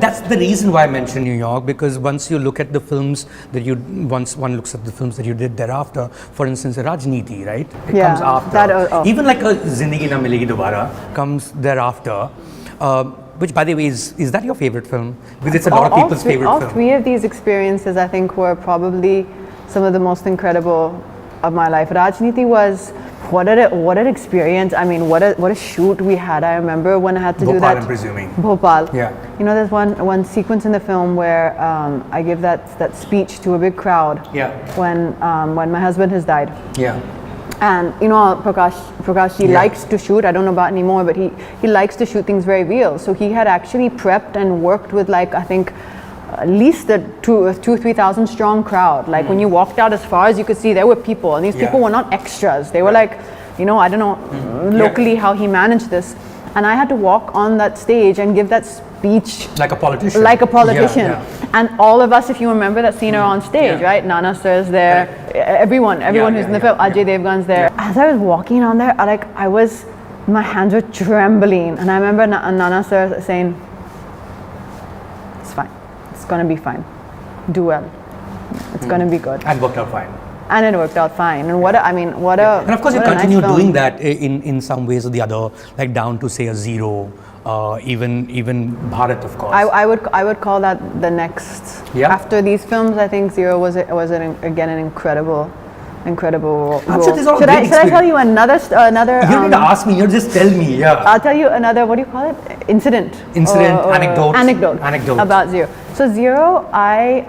that's the reason why I mentioned New York, because once you look at the films that once one looks at the films that you did thereafter, for instance, Raajneeti, right? It comes after. Even like a Zindagi Na Milegi Dobara comes thereafter. Which, by the way, is that your favorite film? Because it's a lot of people's favorite film. All three of these experiences, I think, were probably some of the most incredible of my life. Raajneeti was what an experience. I mean, what a shoot we had. I remember when I had to do that. Bhopal, I'm presuming. Bhopal. Yeah. You know, there's one sequence in the film where I give that speech to a big crowd. Yeah. When my husband has died. Yeah. And you know, Prakash, he likes to shoot. I don't know about anymore, but he likes to shoot things very real. So he had actually prepped and worked with, like, I think, at least a 2,000-3,000 strong crowd. Like when you walked out as far as you could see, there were people, and these people were not extras. They were like, you know, I don't know locally how he managed this. And I had to walk on that stage and give that speech like a politician. And all of us, if you remember that scene, are on stage, right? Nana sir's there, everyone who's in the film, Ajay Devgan's there. As I was walking on there, my hands were trembling, and I remember Nana sir saying, "It's fine, it's gonna be fine. Do well. It's gonna be good." And worked out fine. And it worked out fine. And and of course you continue doing that in some ways or the other, like down to say a Zero, even Bharat, of course. I would call that the next. Yeah. After these films, I think Zero was again an incredible role. Should I tell you another? You don't need to ask me. You just tell me. Yeah. I'll tell you another. What do you call it? Incident. Anecdote about Zero. So Zero, I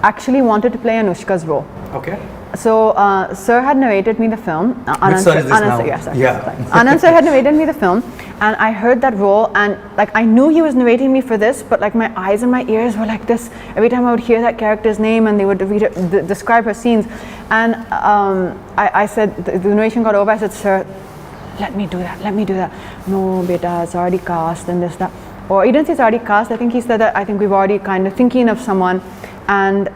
actually wanted to play Anushka's role. Okay. So Sir had narrated me the film. Which sir is this now? Anand Sir had narrated me the film, and I heard that role, and like I knew he was narrating me for this, but like my eyes and my ears were like this every time I would hear that character's name and they would describe her scenes, and I said, the narration got over. I said, "Sir, let me do that. No, beta, it's already cast and this that." Or he didn't say it's already cast. I think he said that I think we've already kind of thinking of someone. And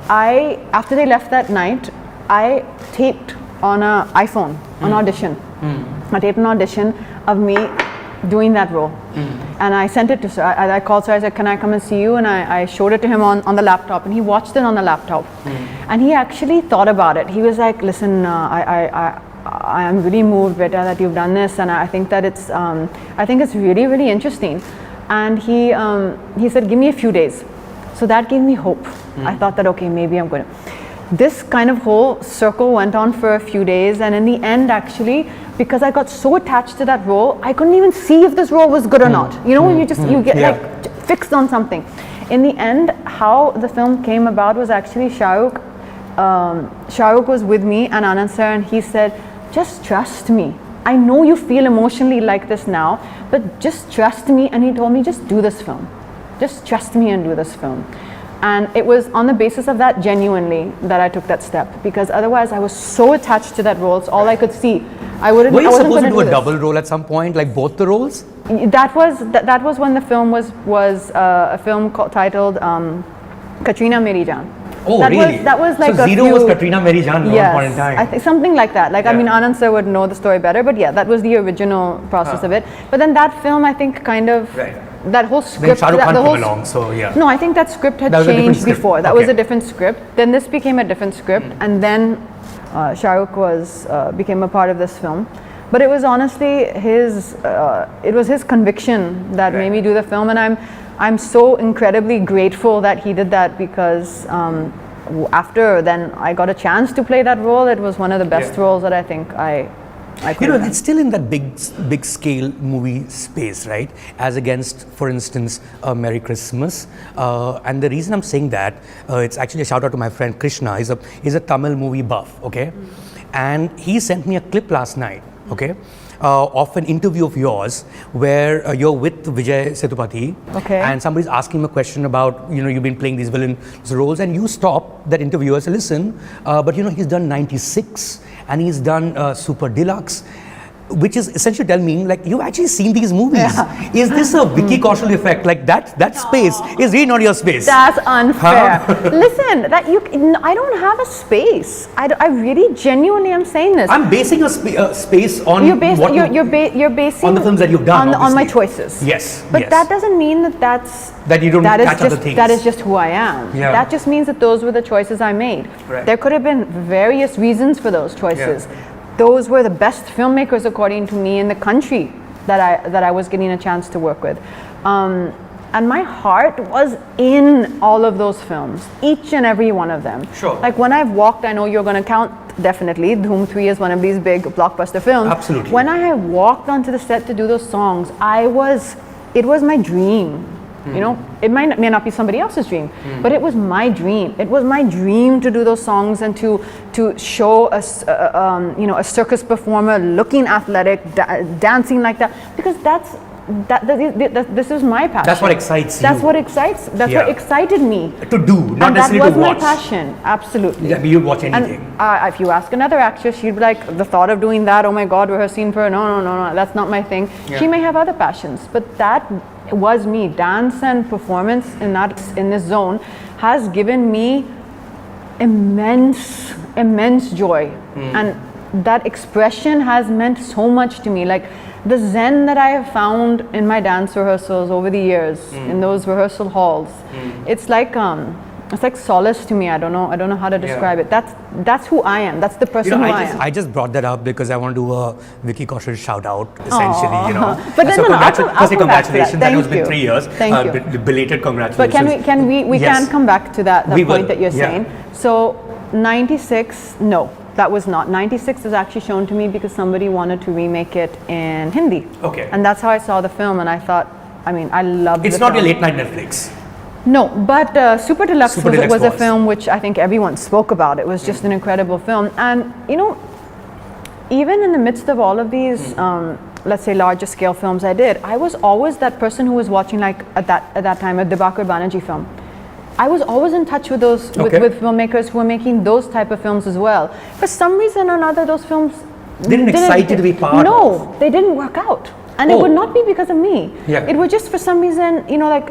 after they left that night, I taped on an iPhone an audition. I taped an audition of me doing that role. And I sent it to Sir. I called Sir, I said, "Can I come and see you?" And I showed it to him on the laptop, and he watched it on the laptop. And he actually thought about it. He was like, "Listen, I am really moved, Beta, that you've done this, and I think that it's really, really interesting." And he said, "Give me a few days." So that gave me hope. I thought that, okay, maybe I'm going to. This kind of whole circle went on for a few days, and in the end, actually, because I got so attached to that role, I couldn't even see if this role was good or not. You know, when you get like fixed on something. In the end, how the film came about was actually Shahrukh. Shahrukh was with me and Anand sir, and he said, "Just trust me. I know you feel emotionally like this now, but just trust me." And he told me, "Just do this film. Just trust me and do this film." And it was on the basis of that, genuinely, that I took that step, because otherwise I was so attached to that role. It's all I could see. Were you supposed to do a double role at some point, like both the roles? That was when the film was a film titled Katrina Meri Jaan. Oh, really? That was like so Zero was Katrina Meri Jaan at one point in time. I think something like that. Like I mean, Anand sir would know the story better, but yeah, that was the original process of it. But then that film, I think, kind of that whole script. Then Shah Rukh Khan came along, so yeah. No, I think that script had changed before. That was a different script. Then this became a different script, and then Shah Rukh became a part of this film. But it was honestly his conviction that made me do the film, and I'm so incredibly grateful that he did that, because after then I got a chance to play that role. It was one of the best roles that I think I could. You know, it's still in that big scale movie space, right? As against, for instance, Merry Christmas. And the reason I'm saying that, it's actually a shout out to my friend Krishna. He's a Tamil movie buff, okay? And he sent me a clip last night, okay? Of an interview of yours where you're with Vijay Sethupathi, and somebody's asking him a question about, you know, you've been playing these villain roles, and you stop that interviewer and say, "Listen, but you know, he's done 96 and he's done Super Deluxe." which is essentially telling me like you've actually seen these movies. Yeah. Is this a Vicky Kaushal effect? Like that space is really not your space. That's unfair. Listen, I don't have a space. I really genuinely am saying this. I'm basing a space on you're basing on the films that you've done on my choices. Yes, but yes. that doesn't mean that you don't catch other things. That is just who I am. Yeah. That just means that those were the choices I made. Right. There could have been various reasons for those choices. Yeah. Those were the best filmmakers, according to me, in the country that I was getting a chance to work with. And my heart was in all of those films, each and every one of them. Sure. Like when I've walked, I know you're going to count, definitely, Dhoom 3 is one of these big blockbuster films. Absolutely. When I have walked onto the set to do those songs, it was my dream. You know, it may not be somebody else's dream, but it was my dream. It was my dream to do those songs and to show a circus performer looking athletic, dancing like that, because this is my passion. That's what excites you. That's what excited me to do, not necessarily to watch. That was my passion, absolutely. Yeah, you'd watch anything. And if you ask another actress, she'd be like, the thought of doing that, oh my God, rehearsing for, no, that's not my thing. Yeah. She may have other passions, but that was me. Dance and performance in this zone has given me immense joy, and that expression has meant so much to me. Like the zen that I have found in my dance rehearsals over the years, in those rehearsal halls, it's like solace to me. I don't know how to describe it. That's who I am. That's the person I am. I just brought that up because I want to do a Vicky Kaushal shout out, essentially. But then, firstly, congratulations. I know it's been 3 years. Thank you. Belated congratulations. But can we Yes. can come back to that point that you're saying. Yeah. So 96, no, that was not. 96 was actually shown to me because somebody wanted to remake it in Hindi. Okay. And that's how I saw the film, and I thought, I loved It's the not film. your late night Netflix. No, but Super Deluxe Super Deluxe was a was. film which I think everyone spoke about. It was just an incredible film. And, even in the midst of all of these, let's say, larger scale films I did, I was always that person who was watching, like, at that time, a Dibakar Banerjee film. I was always in touch with those with filmmakers who were making those type of films as well. For some reason or another, those films didn't excite you to be part of. No, they didn't work out. And it would not be because of me. Yeah. It would just for some reason,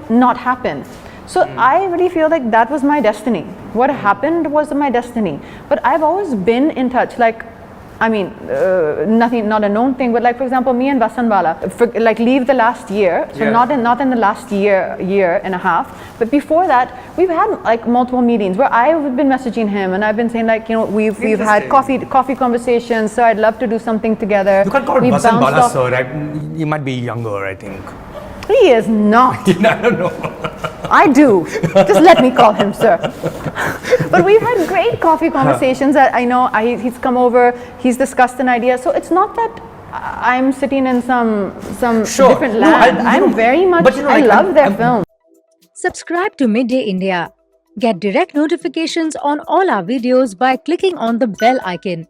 not happen. So I really feel like that was my destiny. What happened was my destiny. But I've always been in touch. Like, nothing, not a known thing, but like, for example, me and Vasan Bala, leave the last year. So not in the last year and a half. But before that, we've had like multiple meetings where I've been messaging him and I've been saying like, we've had coffee conversations. So I'd love to do something together. You can't call it Vasan Bala, sir. You might be younger, I think. He is not. I don't know. I do. Just let me call him sir. But we've had great coffee conversations. That I know he's come over. He's discussed an idea. So it's not that I'm sitting in some different land. I'm very much. I love their film. Subscribe to Midday India. Get direct notifications on all our videos by clicking on the bell icon.